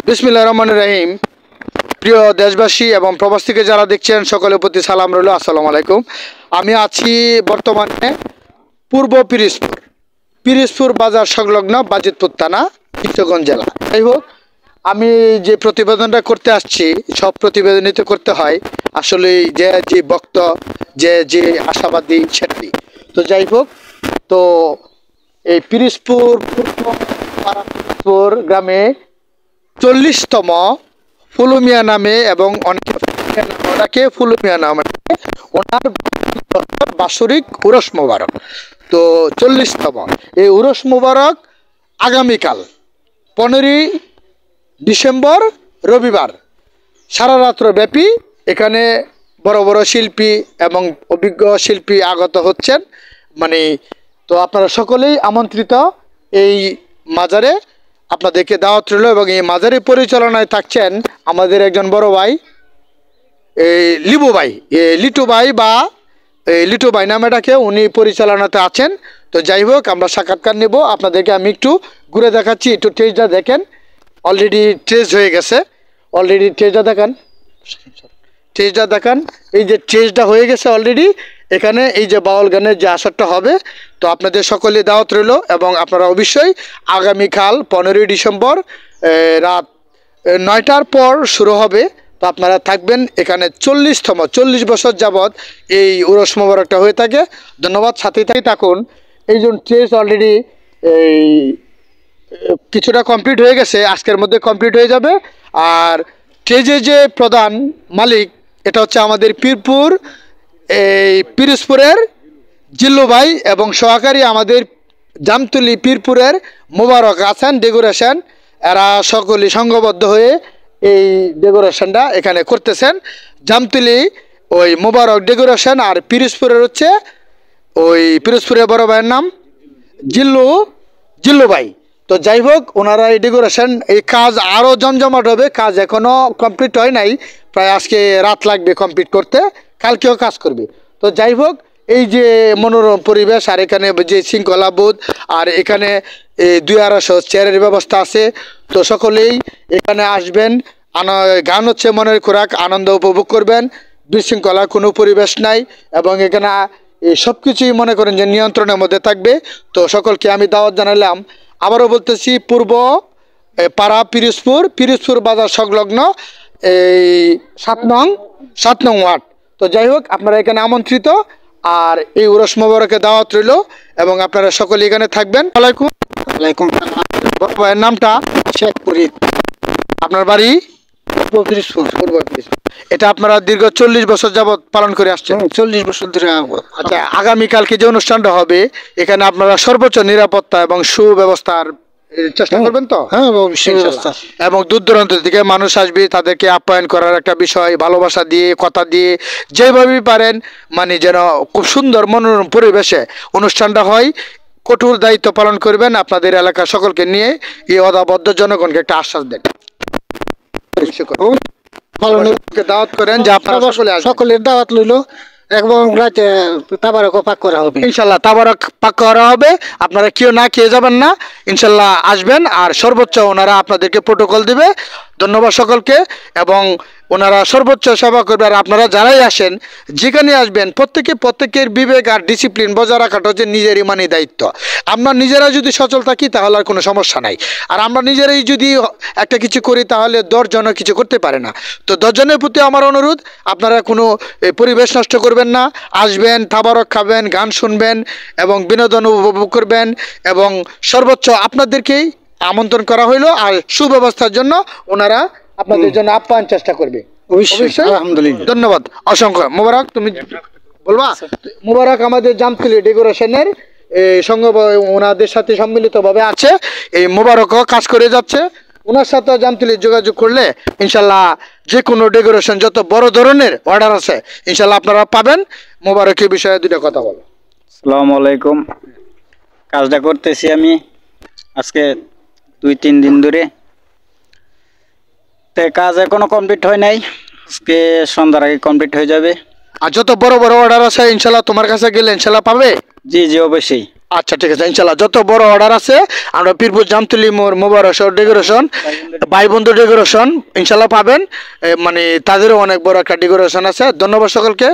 বিসমিল্লাহির রহমানির রহিম। প্রিয় দেশবাসী এবং প্রবাস থেকে যারা দেখছেন সকলের প্রতি সালাম রইল, আসসালামু আলাইকুম। আমি আছি বর্তমানে পূর্ব পিরিজপুর বাজার সংলগ্ন বাজিতপুর থানা, কিশোরগঞ্জ জেলা। যাই হোক, আমি যে প্রতিবেদনটা করতে আসছি, সব প্রতিবেদনই তো করতে হয় আসলে যে বক্ত যে আশাবাদী সেটাই। তো যাই হোক, তো এই পিরিজপুর গ্রামে 40তম ফুলুমিয়া নামে এবং অনেকে ফুলুমিয়া নামে ওনার বাৎসরিক উরস মোবারক। তো 40তম এই উরস মোবারক আগামীকাল 15ই ডিসেম্বর রবিবার সারা রাত্র ব্যাপী এখানে বড় বড় শিল্পী এবং অভিজ্ঞ শিল্পী আগত হচ্ছেন। তো আপনারা সকলেই আমন্ত্রিত এই মাজারে, আপনাদেরকে দাওয়াত রইল। এবং এই মাজারের পরিচালনায় থাকছেন আমাদের একজন বড় ভাই, লিটু ভাই নামে ডাকে, উনি পরিচালনাতে আছেন। তো যাই হোক, আমরা সাক্ষাৎকার নেব, আপনাদেরকে আমি একটু ঘুরে দেখাচ্ছি। একটু স্টেজটা দেখেন, অলরেডি স্টেজ হয়ে গেছে। অলরেডি স্টেজটা দেখান, এই যে স্টেজটা হয়ে গেছে অলরেডি। এখানে এই যে বাউল গানের যে আসরটা হবে, তো আপনাদের সকলে দাওয়াত রইল। এবং আপনারা অবশ্যই আগামীকাল 15ই ডিসেম্বর রাত 9টার পর শুরু হবে। তো আপনারা থাকবেন এখানে। 40 বছর যাবৎ এই উরস মোবারকটা হয়ে থাকে। ধন্যবাদ, সাথেই থাকুন। এই জন্য স্টেজ অলরেডি এই কিছুটা কমপ্লিট হয়ে গেছে, আজকের মধ্যে কমপ্লিট হয়ে যাবে। আর স্টেজে যে প্রধান মালিক, এটা হচ্ছে আমাদের পিরোজপুরের জিল্লু ভাই এবং সহকারী আমাদের জামতলী পীরপুরের মোবারক আছেন ডেকোরেশন। এরা সকলে সংঘবদ্ধ হয়ে এই ডেকোরেশনটা এখানে করতেছেন। জামতলী ওই মোবারক ডেকোরেশন, আর পিরোজপুরের হচ্ছে পিরোজপুরের বড় ভাইয়ের নাম জিল্লু ভাই। তো যাই হোক, ওনারা এই ডেকোরেশন, এই কাজ আরও জমজমাট হবে। কাজ এখনও কমপ্লিট হয় নাই, প্রায় আজকে রাত লাগবে কমপ্লিট করতে, কালকেও কাজ করবে। তো যাই হোক, এই যে মনোরম পরিবেশ, আর এখানে যে শৃঙ্খলা বোধ, আর এখানে 200 চেয়ারের ব্যবস্থা আছে। তো সকলেই এখানে আসবেন, গান হচ্ছে মনের খোরাক, আনন্দ উপভোগ করবেন। বিশৃঙ্খলা কোনো পরিবেশ নাই, এবং এখানে সব কিছুই মনে করেন যে নিয়ন্ত্রণের মধ্যে থাকবে। তো সকলকে আমি দাওয়াত জানালাম। আবারও বলতেছি, পূর্ব পাড়া পিরোজপুর বাজার সংলগ্ন এই 7 নং ওয়ার্ড। তো যাই হোক, আপনারা এখানে আমন্ত্রিত। আর এই উরস মোবারকে দাওয়াত রইল, এবং আপনারা সকলে এখানে থাকবেন। ওয়ালাইকুম। ভাইয়ের নামটা? শেখ ফরিদ। আপনার বাড়ি? পূর্ব পিরোজপুর। এটা আপনারা দীর্ঘ 40 বছর যাবৎ পালন করে আসছেন? 40 বছর ধরে। আচ্ছা, আগামীকালকে যে অনুষ্ঠানটা হবে, এখানে আপনারা সর্বোচ্চ নিরাপত্তা এবং সুব্যবস্থার চেষ্টা করবেন তো? হ্যাঁ, অবশ্যই। এবং দূর দূরান্ত থেকে মানুষ আসবে, তাদেরকে আপ্যায়ন করার একটা বিষয়, ভালোবাসা দিয়ে, কথা দিয়ে, যেভাবেই পারেন, যেন খুব সুন্দর মনোরম পরিবেশে অনুষ্ঠানটা হয়। কঠোর দায়িত্ব পালন করবেন, আপনাদের এলাকার সকলকে নিয়ে এই অদাবদ্ধ জনগণকে একটা আশ্বাস দেন। দাওয়াত করেন যে আপনারা সকলের দাওয়াত লইল, এবং রাতে তাবারক পাক করা হবে ইনশাল্লাহ। তাবারক পাক করা হবে, আপনারা কেউ না খেয়ে যাবেন না, ইনশাল্লাহ আসবেন। আর সর্বোচ্চ ওনারা আপনাদেরকে প্রোটোকল দিবে। ধন্যবাদ সকলকে, এবং ওনারা সর্বোচ্চ সেবা করবে। আর আপনারা যারাই আসেন, যেখানে আসবেন, প্রত্যেকের বিবেক আর ডিসিপ্লিন বজায় রাখাটা হচ্ছে নিজের ইমানি দায়িত্ব। আমরা নিজেরা যদি সচল থাকি তাহলে আর কোনো সমস্যা নাই। আর আমরা নিজেরাই যদি একটা কিছু করি, তাহলে 10 জনও কিছু করতে পারে না। তো 10 জনের প্রতি আমার অনুরোধ, আপনারা কোনো পরিবেশ নষ্ট করবেন না। আসবেন, তাবারক খাবেন, গান শুনবেন, এবং বিনোদন উপভোগ করবেন। এবং সর্বোচ্চ আপনাদেরকেই আমন্ত্রণ করা হইলো। আর সুব্যবস্থার জন্য ওনারা আপনাদের জন্য আপ্যায়ন চেষ্টা করবে। অবশ্যই। আলহামদুলিল্লাহ, ধন্যবাদ অসংখ্য। মোবারক, তুমি বলবা? মোবারক আমাদের জামতলী ডেকোরেশনের সঙ্গ ওনাদের সাথে সম্মিলিতভাবে আছে, এই মোবারকও কাজ করে যাচ্ছে। ওনার সাথে জামতলী যোগাযোগ করলে ইনশাল্লাহ যে কোনো ডেকোরেশন, যত বড় ধরনের অর্ডার আছে, ইনশাল্লাহ আপনারা পাবেন। মোবারকের বিষয়ে দুটো কথা বলো। আসসালামু আলাইকুম। কাজটা করতেছি আমি আজকে 2-3 দিন ধরে। তো কাজ এখনো কমপ্লিট হয় নাই, আজকে সন্ধ্যার আগে কমপ্লিট হয়ে যাবে। আর যত বড় বড় অর্ডার আছে, ইনশাল্লাহ তোমার কাছে গেলে ইনশাল্লাহ পাবে। জি জি, অবশ্যই। আচ্ছা ঠিক আছে ইনশাল্লাহ যত বড় অর্ডার আছে আমরা পীরপুর জামতলি মোর মোবারক শহর ডেকোরেশন ভাই বন্ধু ডেকোরেশন ইনশাল্লাহ পাবেন মানে তাদেরও অনেক বড় একটা ডেকোরেশন আছে ধন্যবাদ সকলকে